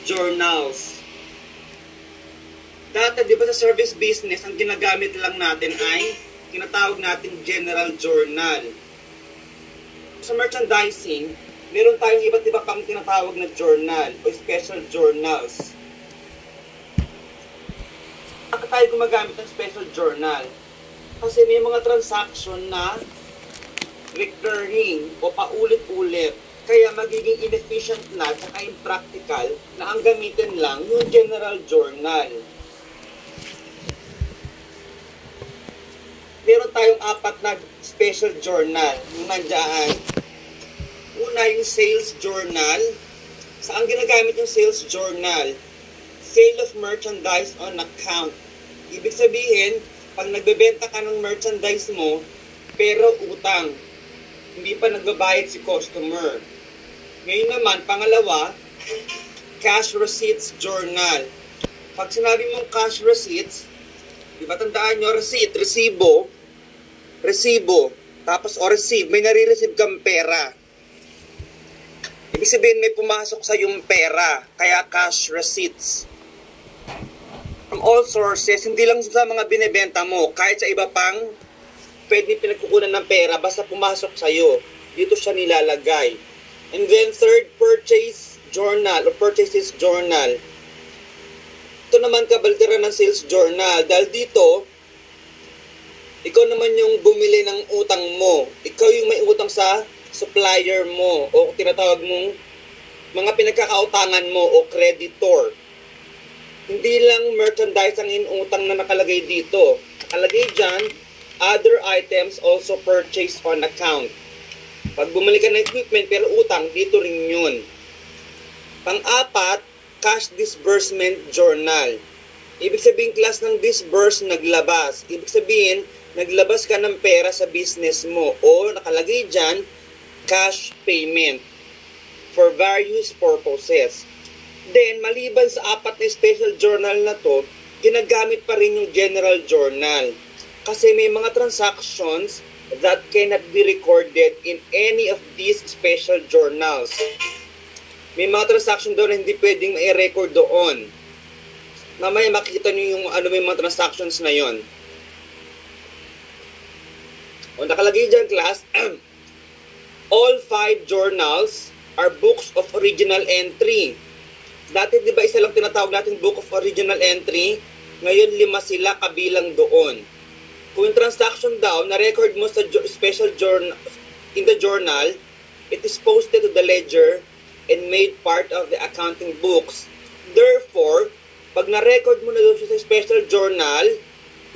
journals. Dati, di ba sa service business, ang ginagamit lang natin ay tinatawag natin general journal. Sa merchandising, meron tayong iba't iba pang tinatawag na journal o special journals. Bakit tayo gumagamit ng special journal? Kasi may mga transaction na recurring o paulit-ulit. Kaya magiging inefficient na at impractical na ang gamitin lang yung general journal. Meron tayong 4 na special journal. Yung nandiyan. Una, yung sales journal. Saan ginagamit yung sales journal? Sale of merchandise on account. Ibig sabihin, pag nagbebenta ka ng merchandise mo, pero utang. Hindi pa nagbabayad si customer. Ngayon naman, pangalawa, cash receipts journal. Pag sinabi mong cash receipts, di ba tandaan nyo, resibo, tapos o receive, may nare-receive kang pera. Ibig sabihin may pumasok sa yung pera, kaya cash receipts. From all sources, hindi lang sa mga binibenta mo, kahit sa iba pang pwede pinagkukunan ng pera, basta pumasok sa'yo. Dito siya nilalagay. And then third, purchase journal or purchases journal. Ito naman kabalderan ng sales journal. Dahil dito, ikaw naman yung bumili ng utang mo. Ikaw yung may utang sa supplier mo o tinatawag mong mga pinagkakautangan mo o creditor. Hindi lang merchandise ang inutang na nakalagay dito. Nakalagay dyan, other items also purchased on account. Pag bumili ka ng equipment pero utang, dito rin yun. Pang-4, cash disbursement journal. Ibig sabihin, class ng disburse, naglabas. Ibig sabihin, naglabas ka ng pera sa business mo o nakalagay dyan, cash payment for various purposes. Then, maliban sa 4 na special journal na to, ginagamit pa rin yung general journal. Kasi may mga transactions that cannot be recorded in any of these special journals. May mga transaction doon na hindi pwedeng i-record doon. Mamaya makikita nyo yung may mga transactions na yon. O nakalagay dyan, class, all 5 journals are books of original entry. Dati, di ba, isa lang tinatawag natin book of original entry? Ngayon, 5 sila kabilang doon. Kung yung transaction daw, na-record mo sa special journal, in the journal, it is posted to the ledger and made part of the accounting books. Therefore, pag na-record mo na doon sa special journal,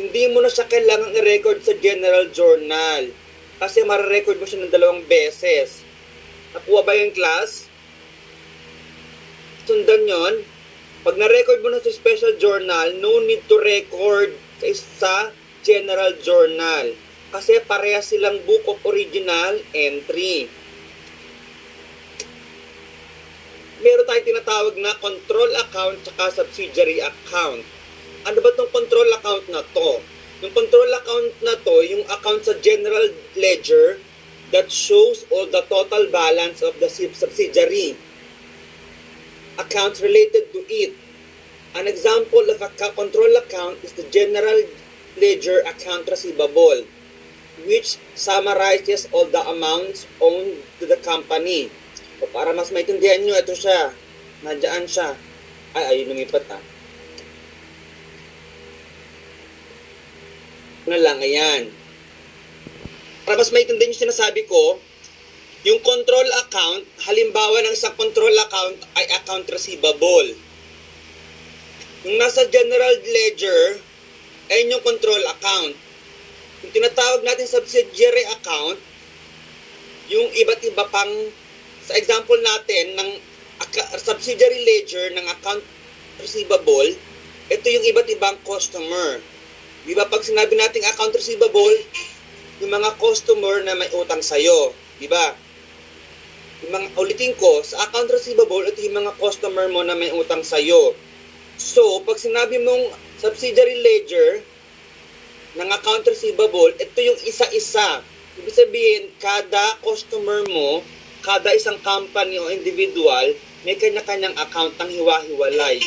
hindi mo na siya kailangang i-record sa general journal. Kasi mara-record mo siya ng 2 beses. Nakuha ba yung class? Sundan yon. Pag na-record mo na sa special journal, no need to record sa general journal. Kasi pareha silang book of original entry. Meron tayong tinatawag na control account at subsidiary account. Ano ba itong control account na to? Yung control account na to, yung account sa general ledger that shows all the total balance of the subsidiary accounts related to it. An example of a control account is the general ledger account receivable, which summarizes all the amounts owed to the company. O para mas maintindihan nyo, ito siya. Nandiyan siya. Ayun lumipat na lang, ayan. Para mas maintindihan nyo sinasabi ko, yung control account, halimbawa ng isang control account ay account receivable. Yung nasa general ledger, ay yung control account. Yung tinatawag natin subsidiary account, yung iba't iba pang, sa example natin, ng subsidiary ledger ng account receivable, ito yung iba't ibang customer. Di ba pag sinabi nating account receivable, yung mga customer na may utang sa'yo. Di ba? Ulitin ko, sa account receivable, ito yung mga customer mo na may utang sa'yo. So, pag sinabi mong subsidiary ledger ng account receivable, ito yung isa-isa. Ibig sabihin, kada customer mo, kada isang company o individual, may kanya-kanyang account ng hiwa-hiwalay.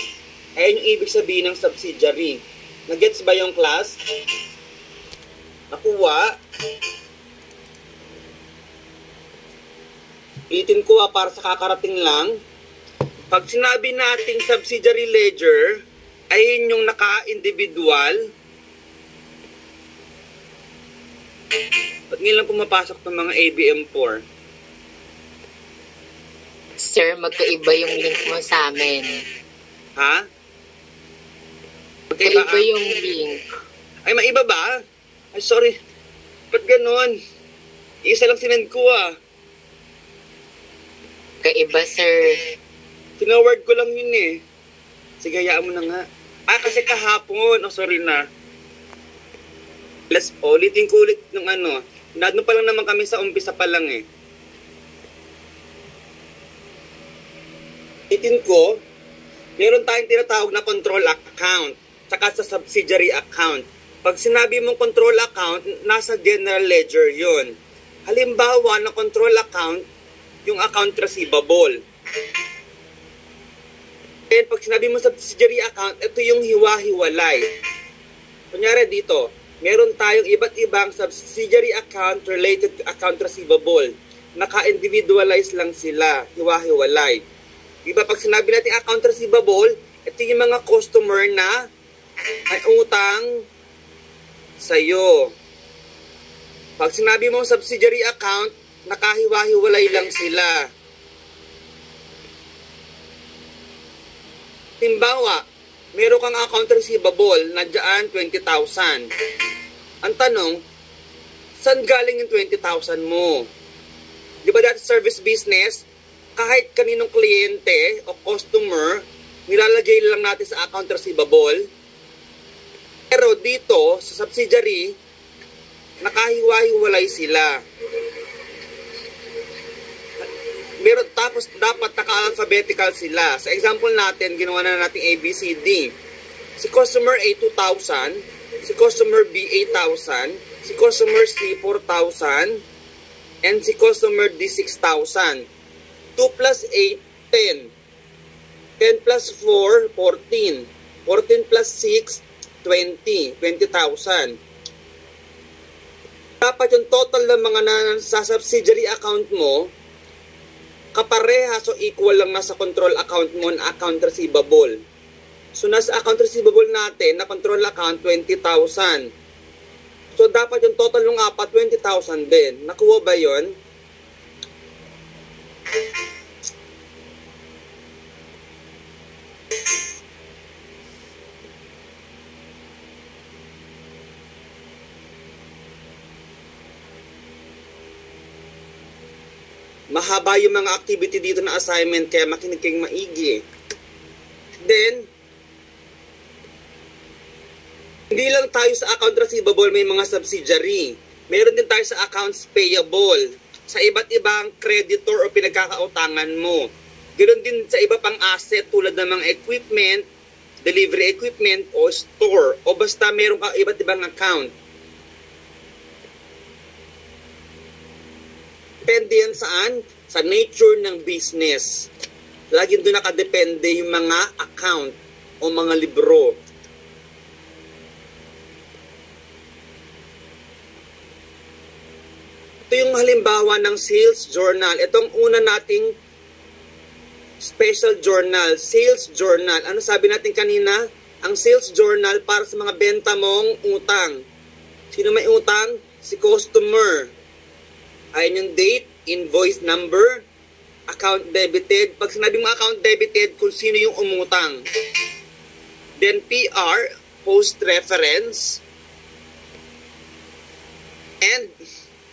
Ayan yung ibig sabihin ng subsidiary. Nagets ba yung class? Nakuha? Ulitin ko para sa kakarating lang. Pag sinabi nating subsidiary ledger, ay yung naka-individual. Ba't ngayon lang pumapasok ng mga ABM4? Sir, magkaiba yung link mo sa amin. Ha? Magkaiba yung link. Ay, maiba ba? Ay, sorry. Ba't ganon? Isa lang sinend ko Kaiba, sir. Tinaward ko lang yun eh. Sige, hayaan mo na nga. Kasi kahapon. Sorry na. Let's ulitin ko ulit ng ano. Nandun pa lang naman kami sa umpisa pa lang eh. Ulitin ko, meron tayong tinatawag na control account saka sa subsidiary account. Pag sinabi mong control account, nasa general ledger yun. Halimbawa, na control account, yung account receivable. And pag sinabi mo subsidiary account, ito yung hiwa-hiwalay. Kunyari dito, meron tayong iba't ibang subsidiary account related to account receivable. Naka-individualize lang sila, hiwa-hiwalay. Diba pag sinabi natin account receivable, ito yung mga customer na may utang sa'yo. Pag sinabi mo subsidiary account, nakahiwa-hiwalay lang sila. Timbawa, meron kang account receivable na dyan 20,000. Ang tanong, saan galing yung 20,000 mo? Di ba dati service business, kahit kaninong kliyente o customer, nilalagay lang natin sa account receivable. Pero dito, sa subsidiary, nakahiwa-hiwalay sila. Meron, tapos dapat naka-alphabetical sila. Sa example natin, ginawa na natin ABCD. Si customer A 2,000, si customer B 8,000, si customer C 4,000, and si customer D 6,000. 2 plus 8, 10. 10 plus 4, 14. 14 plus 6, 20. 20,000. Dapat yung total ng mga sa subsidiary account mo, kaparehas o equal lang nasa control account mo na account receivable. So, nasa account receivable natin na control account, 20,000. So, dapat yung total ng apat, 20,000 din. Nakuha ba yun? Mahaba yung mga activity dito na assignment, kaya makinig kayong maigi. Then, hindi lang tayo sa account receivable may mga subsidiary. Meron din tayo sa accounts payable, sa iba't ibang creditor o pinagkakautangan mo. Ganoon din sa iba pang asset tulad ng mga equipment, delivery equipment o store, o basta meron ka iba't ibang account. Depende yan saan? Sa nature ng business. Lagi doon nakadepende yung mga account o mga libro. Ito yung halimbawa ng sales journal. Itong una nating special journal, sales journal. Ano sabi natin kanina? Ang sales journal para sa mga benta mong utang. Sino may utang? Si customer. Ayan yung date, invoice number, account debited. Pag sinabi mo account debited, kung sino yung umutang. Then PR, post reference. And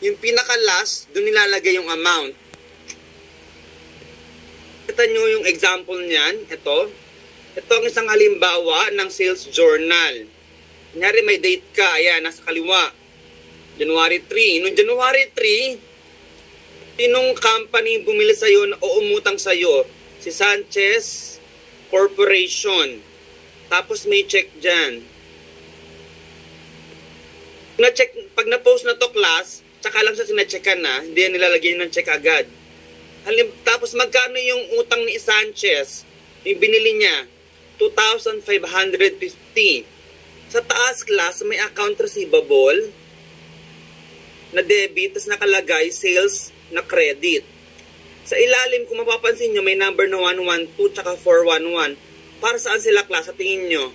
yung pinaka-last, doon nilalagay yung amount. Kita nyo yung example niyan. Ito. Ito ang isang halimbawa ng sales journal. Kunyari may date ka. Ayan, nasa kaliwa. January 3. Noong January 3, sinong company bumili sa'yo o umutang sa'yo? Si Sanchez Corporation. Tapos may check dyan. Pag na-post na to class, tsaka lang siya sinacheckan na, hindi yan nilalagay ng check agad. Tapos magkano yung utang ni Sanchez? Yung binili niya, 2,550. Sa taas class, may account receivable na debit, tapos nakalagay sales na credit. Sa ilalim, kung mapapansin nyo, may number na 112 tsaka 411. Para saan sila class? Sa tingin nyo?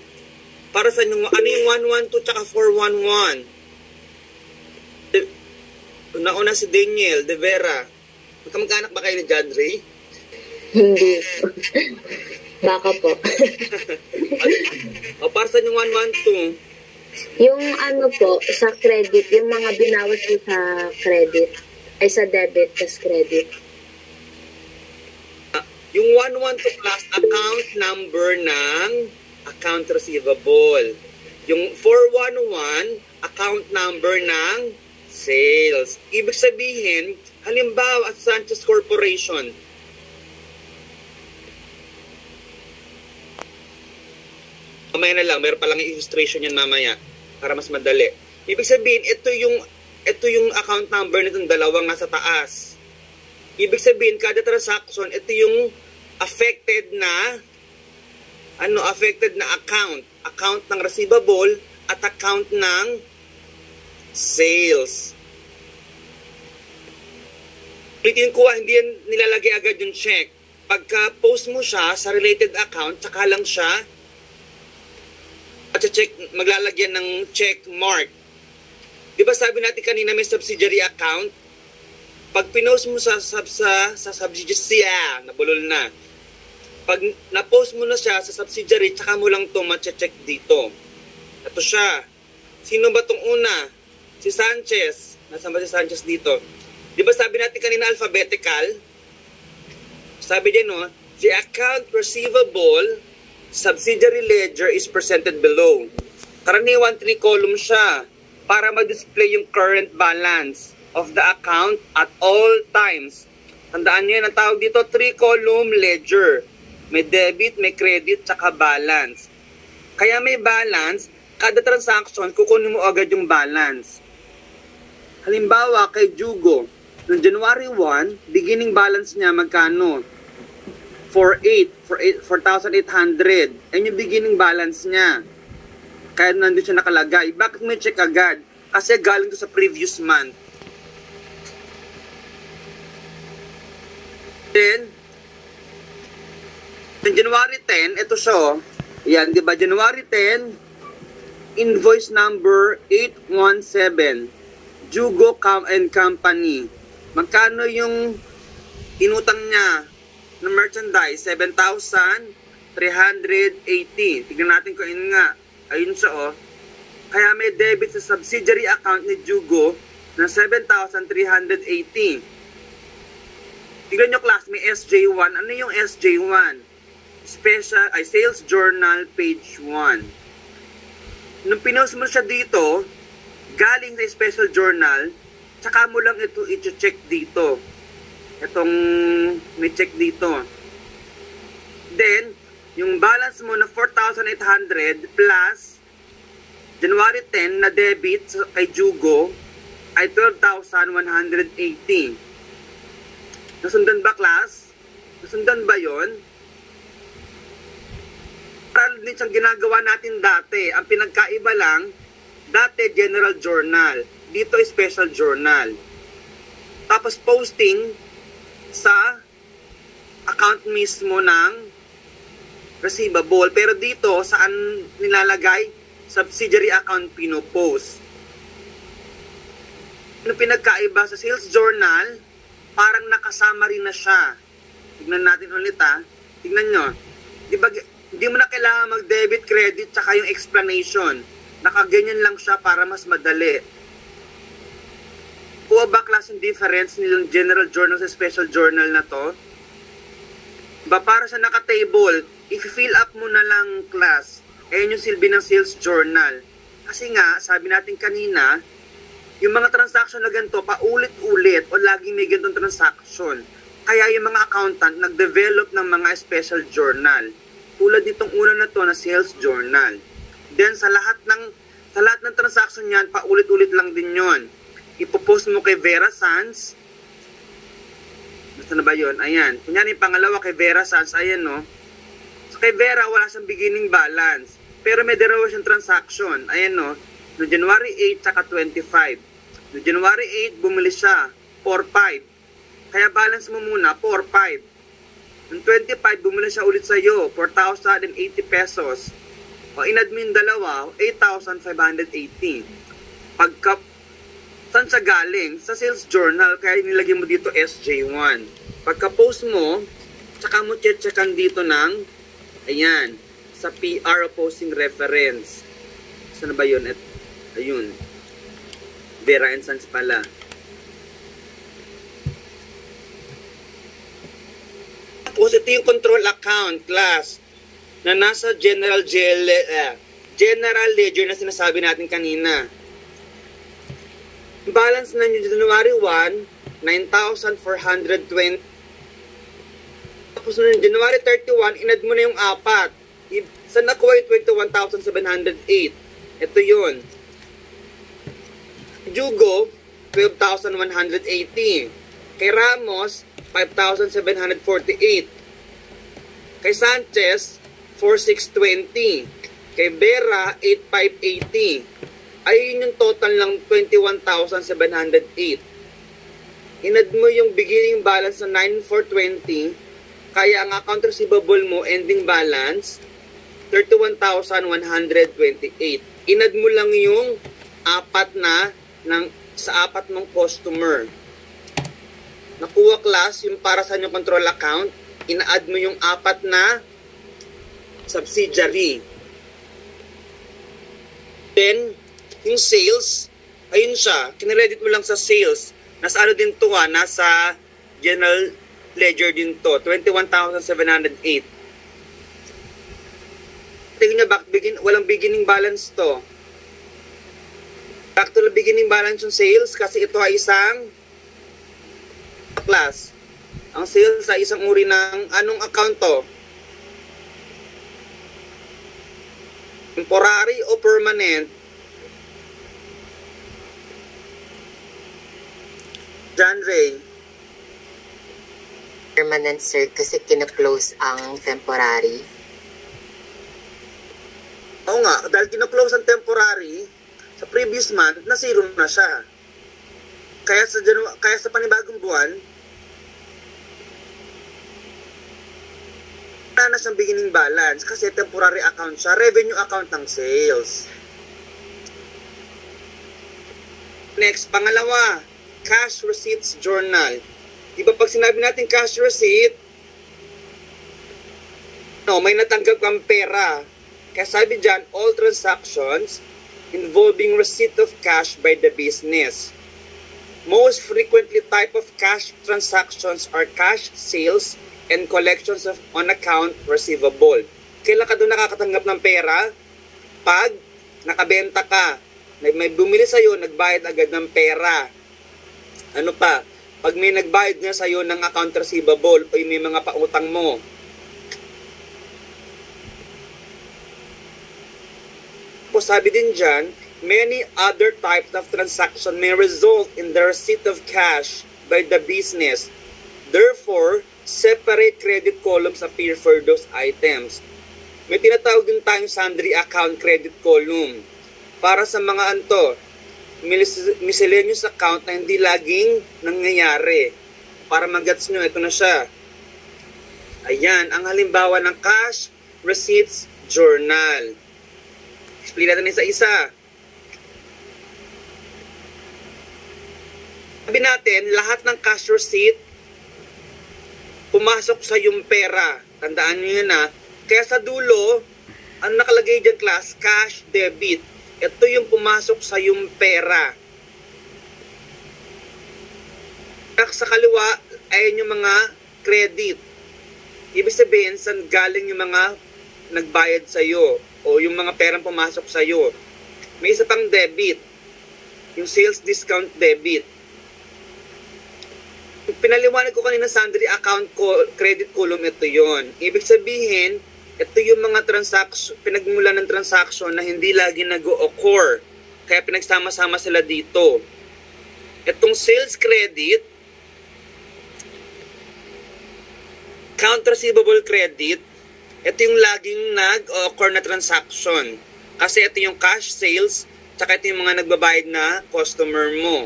Para sa ano yung 112 tsaka 411? Nauna si Daniel De Vera. Magkamag-anak ba kayo ni John Ray? Hindi. Baka po. O para saan yung 112? Yung ano po, sa credit, yung mga binawas po sa credit, ay sa debit, tas credit. Yung 112 plus account number ng account receivable. Yung 411, account number ng sales. Ibig sabihin, halimbawa at Sanchez Corporation, mamaya na lang, meron palang illustration yan mamaya para mas madali. Ibig sabihin, ito yung account number nitong dalawang nasa taas. Ibig sabihin, kada transaction, ito yung affected na account ng receivable at account ng sales. Ulitin ko, hindi yan nilalagay agad yung check. Pagka post mo siya sa related account, tsaka lang siya at check, maglalagyan ng check mark. Di ba sabi natin kanina may subsidiary account? Pag pinost mo sa subsidiary, nabulol na. Pag na-post mo na siya sa subsidiary, tsaka mo lang ito ma-check dito. Ito siya. Sino ba itong una? Si Sanchez. Nasaan ba si Sanchez dito? Di ba sabi natin kanina alphabetical? Sabi din, no? The account receivable subsidiary ledger is presented below. Karaniwan 3 columns siya para ma-display yung current balance of the account at all times. Tandaan nyo yan, ang tawag dito 3-column ledger. May debit, may credit, tsaka balance. Kaya may balance, kada transaction, kukunin mo agad yung balance. Halimbawa, kay Jugo, noong January 1, beginning balance niya magkano? 4,800. Yan yung beginning balance niya. Kaya nandun siya nakalagay. Bakit may check agad? Kasi galing to sa previous month. Then, January 10, ito siya. Yan, di ba? January 10, invoice number 817. Jugo and Company. Magkano yung inutang niya ng merchandise? 7,380. Tignan natin kung yun nga. Ayun siya, oh. Kaya may debit sa subsidiary account ni Jugo ng 7,380. Tignan nyo, class, may SJ1. Ano yung SJ1? Sales Journal, page 1. Nung pinost mo siya dito, galing sa special journal, tsaka mo lang ito i-check dito. Itong may check dito. Then, yung balance mo na 4,800 plus January 10 na debit kay Jugo ay 12,180. Nasundan ba, class? Nasundan ba yon? Para din siyang ginagawa natin dati. Ang pinagkaiba lang, dati general journal, dito special journal. Tapos posting sa account mismo ng receivable. Pero dito, saan nilalagay? Subsidiary account pinopost. Ano pinagkaiba sa sales journal? Parang nakasama rin na siya. Tignan natin ulit, ha. Tignan nyo. Di mo na kailangan mag-debit, credit, tsaka yung explanation. Nakaganyan lang siya para mas madali. Kuha ba class yung difference nilang general journal sa special journal na to? Ba para sa naka-table, i-fill up mo na lang, class. Ayan yung silbi ng sales journal. Kasi nga, sabi natin kanina, yung mga transaction na ganito, paulit-ulit o laging may ganitong transaction. Kaya yung mga accountant nag-develop ng mga special journal. Tulad nitong una na to na sales journal. Then sa lahat ng transaction yan, paulit-ulit lang din yon. Ipopost mo kay Vera Sands. Basta na ba yun? Ayan. Kunyari yung pangalawa kay Vera Sanz. Ayan, no? So, kay Vera, wala siyang beginning balance. Pero may dalawa siyang transaction. Ayan, no? No January 8 tsaka 25. No January 8, bumili siya. 4.5. Kaya balance mo muna, 4.5. No 25, bumili siya ulit sa'yo. 4,080 pesos. O inad mo yung dalawa, 8,580. Pagka, saan siya galing? Sa sales journal, kaya nilagay mo dito SJ1. Pagka-post mo, tsaka mo checkan dito ng, ayan, sa PR posting reference. Saan ba yun? Ayun. Vera and Sons pala. Tapos ito yung control account class na nasa general ledger na sinasabi natin kanina. Balance na yung January 1, 9,420. Tapos noong January 31, inad mo na yung apat. Saan nakuha yung 21,708? Ito yun. Jugo, 12,180. Kay Ramos, 5,748. Kay Sanchez, 4,620. Kay Vera, 8,580. Ayun yung total ng 21,708. Inad mo yung beginning balance na 9,420. Kaya ang account receivable mo, ending balance, 31,128. Inad mo lang yung apat na sa apat mong customer. Nakuha class yung para sa yung control account, ina-add mo yung apat na subsidiary. Then, yung sales, ayun siya, kiniredit mo lang sa sales. Nasa ano din to nasa general ledger din to, 21,708. Tingnan nyo, walang beginning balance to. Back to the beginning balance yung sales kasi ito ay isang class. Ang sales ay isang uri ng anong account to? Temporary o permanent? John Ray. Permanent, sir, kasi kina-close ang temporary. Oo nga, dahil kina-close ang temporary, sa previous month, na zero na siya. Kaya sa panibagong buwan, wala na siyang beginning balance kasi temporary account siya, revenue account ng sales. Next, pangalawa, cash receipts journal. Di ba pag sinabi natin cash receipt, may natanggap kang pera. Kaya sabi dyan, all transactions involving receipt of cash by the business. Most frequently type of cash transactions are cash sales and collections of on-account receivable. Kailan ka doon nakakatanggap ng pera? Pag nakabenta ka, may bumili sa'yo, nagbayad agad ng pera. Ano pa? Pag may nagbayad nga sa'yo ng account receivable o may mga pautang mo. Sabi din dyan, many other types of transaction may result in the receipt of cash by the business. Therefore, separate credit columns appear for those items. May tinatawag din tayong sundry account credit column. Para sa mga miscellaneous account na hindi laging nangyayari. Para mag-gets nyo, ito na siya. Ayan, ang halimbawa ng cash receipts journal. Explain natin isa-isa. Sabi natin, lahat ng cash receipt, pumasok sa yung pera. Tandaan nyo yun Kaya sa dulo, ang nakalagay dyan class, cash debit. Ito yung pumasok sa yung pera. Sa kaliwa, ayan yung mga credit. Ibig sabihin, saan galing yung mga nagbayad sa'yo o yung mga perang pumasok sa'yo. May isa pang debit, yung sales discount debit. Pinaliwanag ko kanina sundry account credit column, ito yon. Ibig sabihin, ito yung mga transaction, pinagmulan ng transaction na hindi lagi nag-occur. Kaya pinagsama-sama sila dito. Itong sales credit, account receivable credit, ito yung laging nag-occur na transaction. Kasi ito yung cash sales, tsaka ito yung mga nagbabayad na customer mo.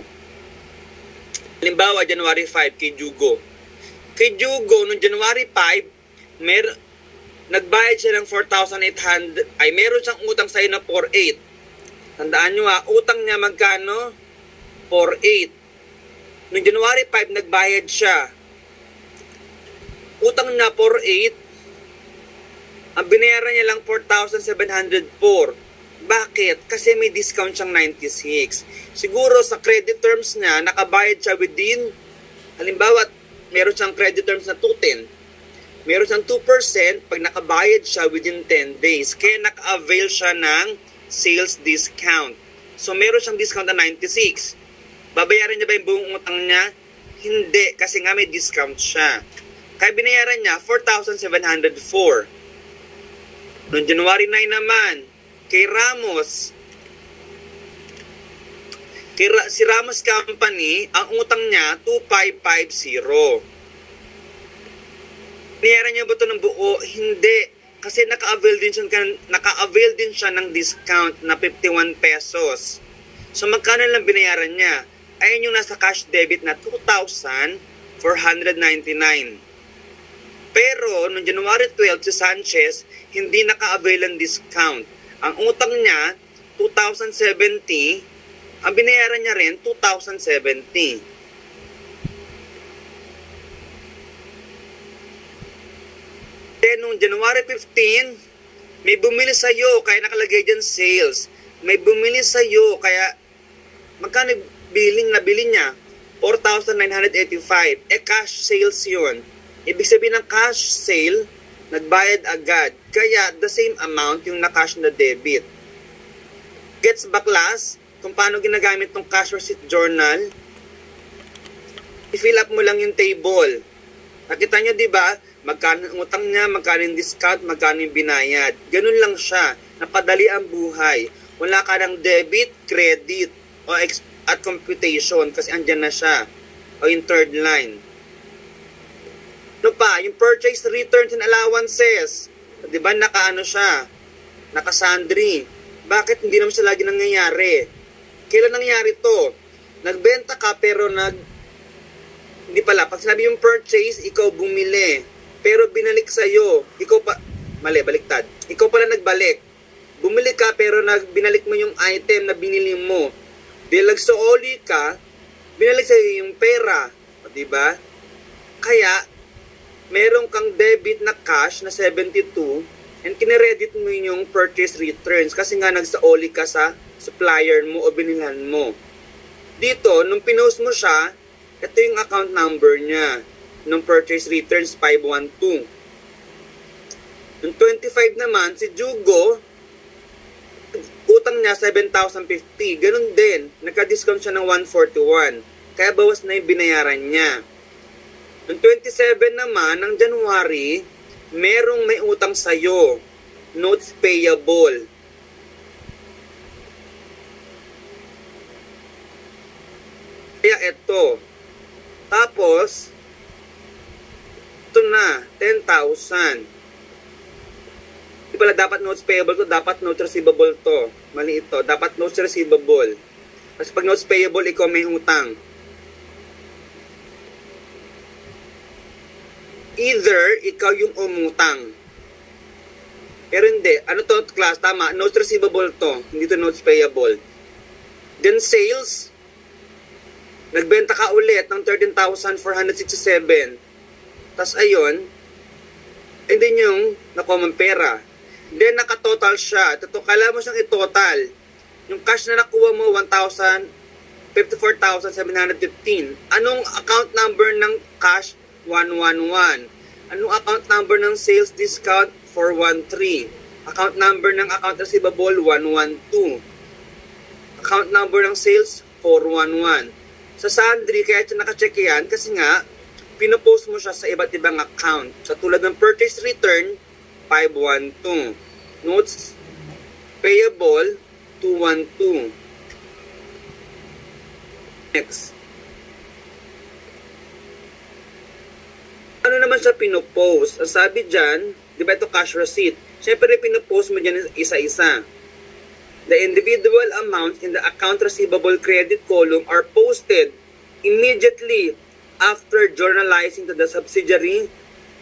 Halimbawa, January 5 kay Jugo. Kay Jugo, noong January 5, nagbayad siya ng 4,800, ay meron siyang utang sa'yo na 4,800. Tandaan nyo utang niya magkano? 4,800. Noong January 5, nagbayad siya. Utang niya 4,800. Ang binayaran niya lang 4,704. Bakit? Kasi may discount siyang 96. Siguro sa credit terms niya, nakabayad siya within, halimbawa, meron siyang credit terms na 210. Meron siyang 2% pag nakabayad siya within 10 days. Kaya naka-avail siya ng sales discount. So, meron siyang discount na 96. Babayaran niya ba yung buong utang niya? Hindi, kasi nga may discount siya. Kaya binayaran niya 4,704. Noong January 9 naman, kay Ramos, si Ramos Company, ang utang niya 2,550. Binayaran niya ba ito ng buo? Hindi. Kasi naka-avail din siya ng discount na 51 pesos. So magkano lang binayaran niya? Ayun yung nasa cash debit na 2,499. Pero noong January 12 si Sanchez, hindi naka-avail ng discount. Ang utang niya 2,070, ang binayaran niya rin 2,070. Then, noong January 15, may bumili sa'yo, kaya nakalagay dyan sales. May bumili sa'yo, kaya magkano nabili niya? 4,985. Cash sales yun. Ibig sabihin ng cash sale, nagbayad agad. Kaya, the same amount yung na-cash na debit. Gets ba, class? Kung paano ginagamit ng cash receipt journal? I-fill up mo lang yung table. Nakita nyo, di ba? Magkano ang utang niya, magkano yung discount, magkano yung binayad. Ganun lang siya. Napadali ang buhay. Wala ka ng debit, credit, at computation kasi andyan na siya. O yung third line. Ano pa? Yung purchase, returns, and allowances. Di ba naka-ano siya? Naka-sundry. Bakit hindi naman siya lagi nangyayari? Kailan nangyari to? Nagbenta ka pero hindi pala. Pag sinabi yung purchase, ikaw bumili. Pero binalik sa'yo. Ikaw pa, mali, baliktad. Ikaw pala nagbalik. Bumili ka pero binalik mo yung item na binili mo. Dahil nagsuoli ka, binalik sa'yo yung pera. O, diba? Kaya, meron kang debit na cash na 72 and kineredit mo yung purchase returns kasi nga nagsaoli ka sa supplier mo o binilhan mo. Dito, nung pinost mo siya, ito yung account number niya. Nung purchase returns 512. Nung 25 naman, si Jugo, utang niya 7,050. Ganun din. Nagka-discount siya ng 141. Kaya bawas na yung binayaran niya. Nung 27 naman, ng January, merong may utang sa'yo. Notes payable. Kaya ito. Tapos, ito na, 10,000. Di pala dapat notes payable to, dapat notes receivable to. Mali ito, dapat notes receivable. Kasi pag notes payable, ikaw may utang. Either, ikaw yung umutang. Pero hindi, ano to class? Tama, notes receivable to, hindi to notes payable. Then sales, nagbenta ka ulit ng 13,467. Tapos ayun, and then yung nakuha pera. Then nakatotal siya. Kailangan mo siyang itotal. Yung cash na nakuha mo, 54,715. Anong account number ng cash? 111. Anong account number ng sales discount? 413. Account number ng account receivable? 112. Account number ng sales? 411. Sa sundry, kaya siya nakacheck yan kasi nga, pinopost mo siya sa iba't ibang account. Sa tulad ng purchase return, 512. Notes payable, 212. Next. Ano naman siya pinopost? Ang sabi dyan, di ba ito cash receipt? Siyempre, pinopost mo dyan isa-isa. The individual amounts in the account receivable credit column are posted immediately after journalizing to the subsidiary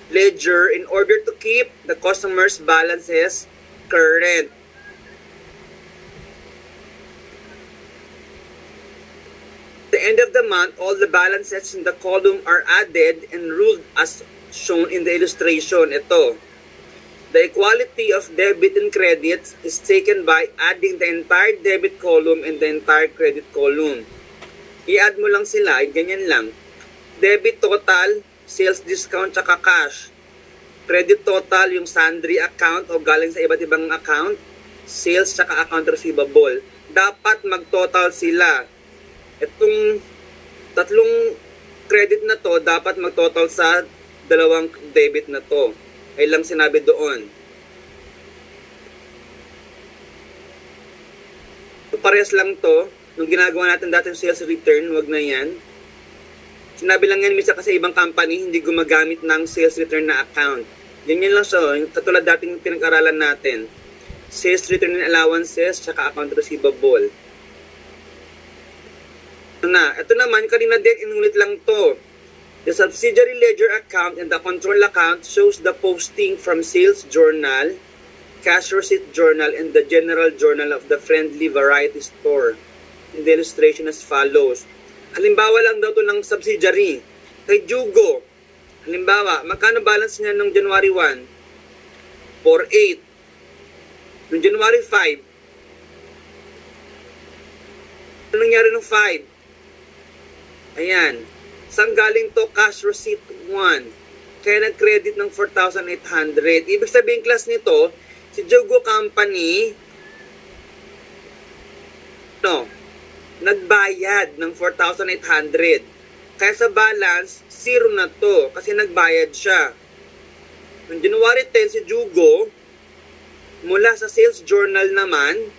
ledger in order to keep the customer's balances current. At the end of the month, all the balances in the column are added and ruled as shown in the illustration. Ito. The equality of debit and credits is taken by adding the entire debit column and the entire credit column. I-add mo lang sila, ganyan lang. Debit total, sales discount, tsaka cash. Credit total, yung sundry account o galing sa iba't ibang account. Sales, tsaka account receivable. Dapat mag-total sila. Itong tatlong credit na to, dapat mag-total sa dalawang debit na to. Ay lang sinabi doon. Parehas lang to. Nung ginagawa natin dating sales return, wag na yan. Sinabi lang yan misa kasi ibang company hindi gumagamit ng sales return na account. Ganyan lang siya. Katulad dating pinag-aralan natin. Sales return and allowances, tsaka account receivable. Ito naman, kanina din, inulit lang to. The subsidiary ledger account and the control account shows the posting from sales journal, cash receipt journal, and the general journal of the Friendly Variety Store. In the illustration as follows. Halimbawa lang daw to ng subsidiary. Kay Jugo, halimbawa, magkano balance niya nung January 1? 4.8. Nung January 5. Ano nangyari nung 5? Ayan. Saan galing to? Cash receipt 1. Kaya nag-credit ng 4,800. Ibig sabihin class nito, si Jugo Company, nagbayad ng 4,800. Kaya sa balance, 0 na to kasi nagbayad siya. Noong January 10, si Jugo, mula sa sales journal naman,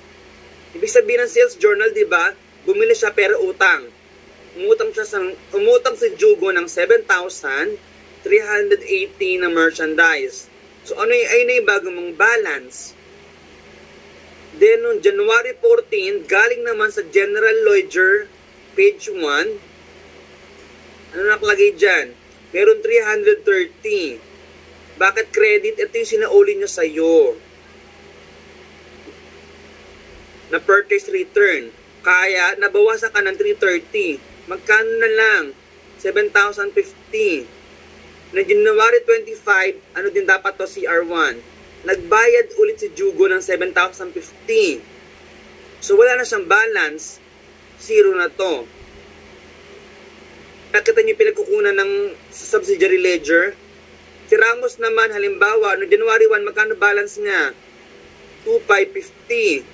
ibig sabihin ng sales journal, di ba? Bumili siya pero utang. Umutang si Jugo ng 7,380 na merchandise. So ano yung bago mong balance? Then noong January 14, galing naman sa General Ledger, page 1. Ano nakalagay dyan? Meron 330. Bakit credit? Ito yung sinauli niya sa'yo. Na purchase return. Kaya nabawasan ka ng 330. Magkano na lang? 7,050. Na January 25, ano din dapat to, CR1? Nagbayad ulit si Jugo ng 7,050. So wala na siyang balance. 0 na to. Nakita niyo pinagkukunan ng subsidiary ledger. Si Ramos naman, halimbawa, no January 1, magkano balance niya? 2,550.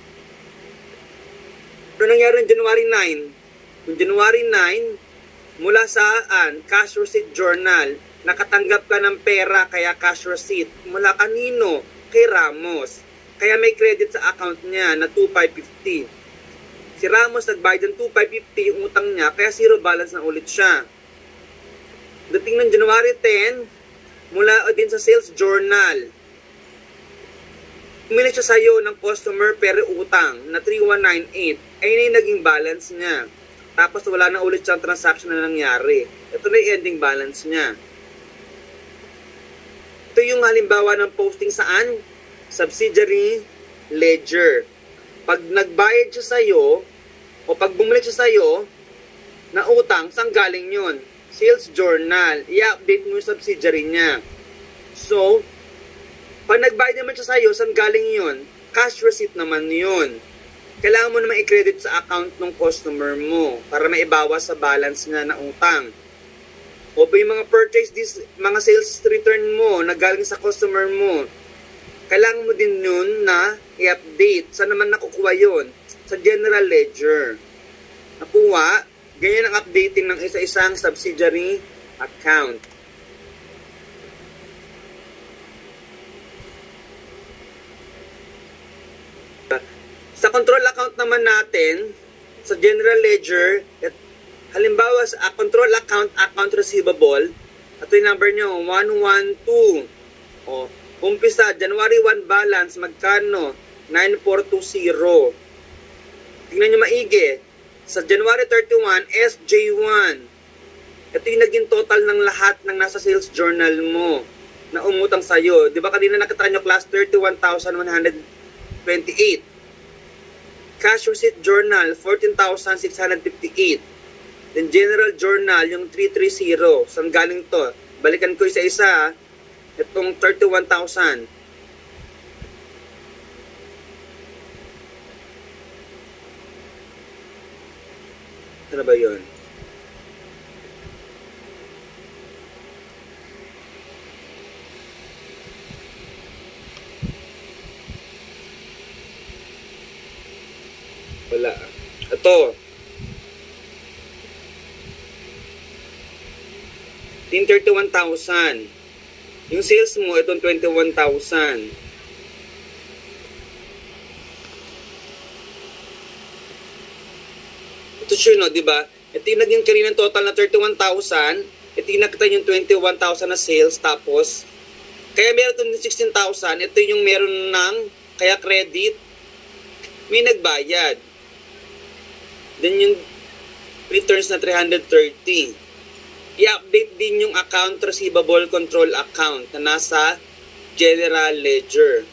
Ano nangyari ng January 9? Noong January 9, mula saan? Cash receipt journal. Nakatanggap ka ng pera, kaya cash receipt. Mula kanino? Kay Ramos. Kaya may credit sa account niya na 2,550. Si Ramos nagbayad ng 2,550 yung utang niya, kaya 0 balance na ulit siya. Dating ng January 10, mula din sa sales journal, umili siya sa'yo ng customer pero utang na 3,198. Ayun na yung naging balance niya. Tapos wala na ulit siyang transaction na nangyari. Ito na yung ending balance niya. Ito yung halimbawa ng posting saan? Subsidiary ledger. Pag nagbayad siya sa'yo, o pag bumalik siya sa'yo, na utang, saan galing yun? Sales journal. I-update mo yung subsidiary niya. So, pag nagbayad naman siya sa'yo, saan galing yun? Cash receipt naman yun. Kailangan mo naman i-credit sa account ng customer mo para maibawas sa balance niya na utang. O pa yung mga purchase, mga sales return mo na galing sa customer mo, kailangan mo din yun na i-update. Saan naman nakukuha yun? Sa general ledger. Nakuha, ganyan ang updating ng isa-isang subsidiary account. Sa control account naman natin, sa general ledger, halimbawa sa control account, account receivable, Ito yung number nyo, 112. O, umpisa, January 1 balance, magkano? 9420. Tingnan nyo maigi. Sa January 31, SJ1. Ito yung naging total ng lahat ng nasa sales journal mo na umutang sa'yo. Di ba kanina nakita nyo class 31,128. Cash receipt journal, 14,658. Then general journal, yung 330. Saan galing to? Balikan ko isa-isa. Itong 31,000. Ano ba yun? Wala. Ito. 31,000. Yung sales mo, itong 21,000. Ito sure, no, di ba? Ito yung naging kanina total na 31,000. Ito yung nakita yung 21,000 na sales. Tapos, kaya meron itong 16,000. Ito yung meron ng, kaya credit. May nagbayad. Then yung returns na 330. I-update din yung account receivable control account na nasa general ledger.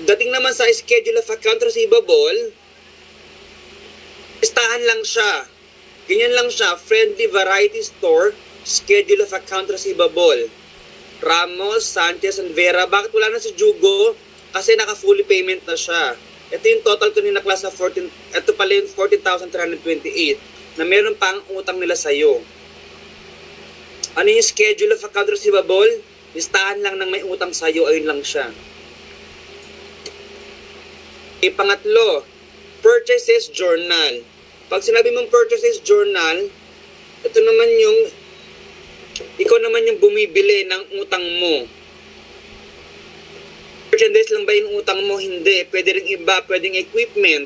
Dating naman sa schedule of account receivable, listahan lang siya. Ganyan lang siya. Friendly Variety Store, schedule of account receivable. Ramos, Sanchez, and Vera. Bakit wala na si Jugo? Kasi naka-fully payment na siya. Ito yung total kanina class na 14. Ito pala yung 14,328 na meron pang utang nila sa'yo. Ano yung schedule of account receivable? Listahan lang ng may utang sa'yo, ayun lang siya. Pangatlo, purchases journal. Pag sinabi mong purchases journal, ito naman yung, ikaw naman yung bumibili ng utang mo. Merchandise lang ba yung utang mo? Hindi. Pwede rin iba, pwedeng equipment.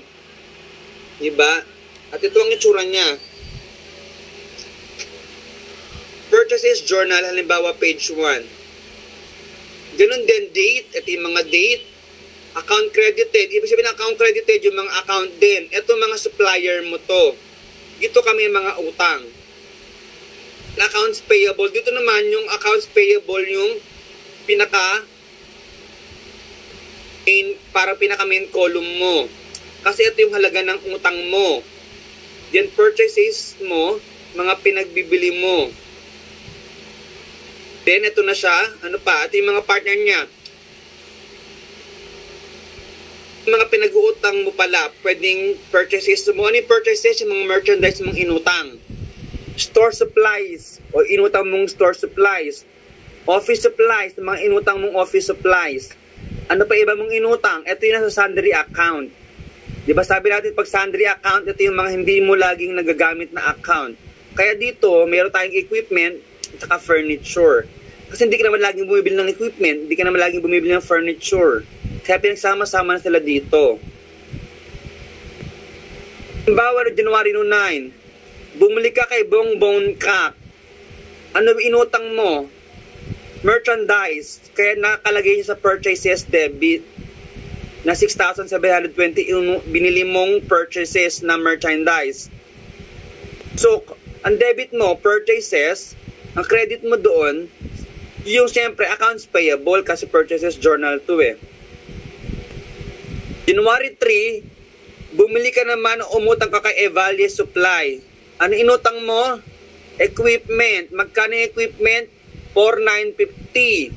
Diba? At ito ang itsura niya. Purchases journal, halimbawa page 1. Ganun din date, ito yung mga date. Account credited, ibig sabihin ng account credited, yung mga account din. Ito mga supplier mo to. Dito kami mga utang. Accounts payable, dito naman yung accounts payable yung para pinaka main column mo. Kasi ito yung halaga ng utang mo. Yan purchases mo, mga pinagbibili mo. Then ito na siya, ano pa, ito yung mga partner niya. Mga pinag-uutang mo pala, pwedeng purchases mo. Ano yung purchases? Yung mga merchandise mong inutang. Store supplies, o inutang mong store supplies. Office supplies, mga inutang mong office supplies. Ano pa iba mong inutang? Ito yung nasa sundry account. Diba sabi natin pag sundry account, ito yung mga hindi mo laging nagagamit na account. Kaya dito, meron tayong equipment at saka furniture. Kasi hindi ka naman laging bumibili ng equipment, hindi ka naman laging bumibili ng furniture. Kaya pinagsama-sama na sila dito. Halimbawa, January 9, bumili ka kay Bongbong Kak. Ano inutang mo? Merchandise. Kaya nakalagay niya sa purchases debit na 6,720 binili mong purchases na merchandise. So, ang debit mo, purchases, ang credit mo doon, yung siyempre accounts payable kasi purchases journal to eh. January 3, bumili ka naman o umutang ka kay Evalia Supply. Ano inutang mo? Equipment. Magkano yung equipment? 4,950.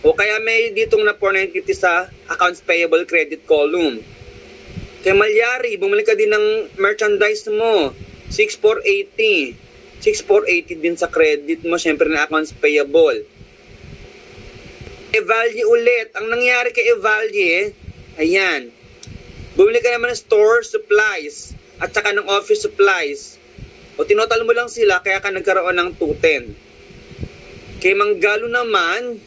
O kaya may ditong na 4,950 sa accounts payable credit column. Kay Malyari, bumili ka din ng merchandise mo. 6,480. 6,480 din sa credit mo, syempre na accounts payable. Evalia ulit. Ang nangyari kay Evalia, ayan. Bumili ka naman ng store supplies at saka ng office supplies. O tinotal mo lang sila kaya ka nagkaroon ng 210. Kay Manggalo naman,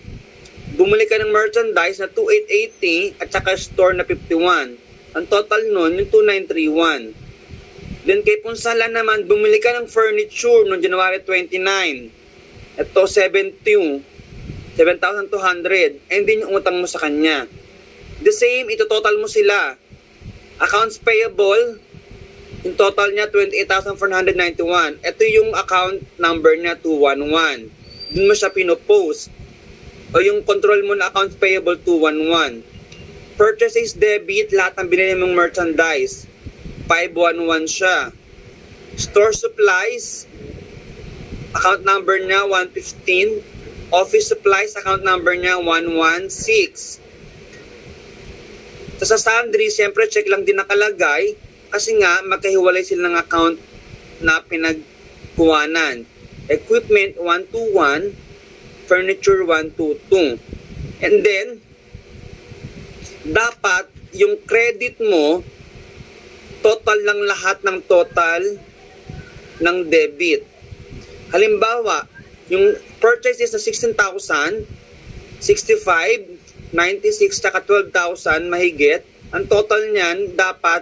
bumili ka ng merchandise na 2,880 at saka store na 51. Ang total nun yung 2,931. Then kay Punsala naman, bumili ka ng furniture noong January 29. Ito, 7,200. And din yung utang mo sa kanya. The same, ito total mo sila. Accounts payable, yung total niya 28,491. Ito yung account number niya 211. Doon mo siya pinopost. O yung control mo na accounts payable 211. Purchases debit, lahat ng binili mong merchandise. 511 siya. Store supplies, account number niya 115. Office supplies, account number niya 116. So, sa sundry, siyempre check lang din nakalagay kasi nga magkahiwalay sila ng account na pinagkuwanan. Equipment 121, furniture 122. And then, dapat yung credit mo total lang lahat ng total ng debit. Halimbawa, yung purchase is na 16,000, 65, 96, tsaka 12,000 mahigit. Ang total niyan dapat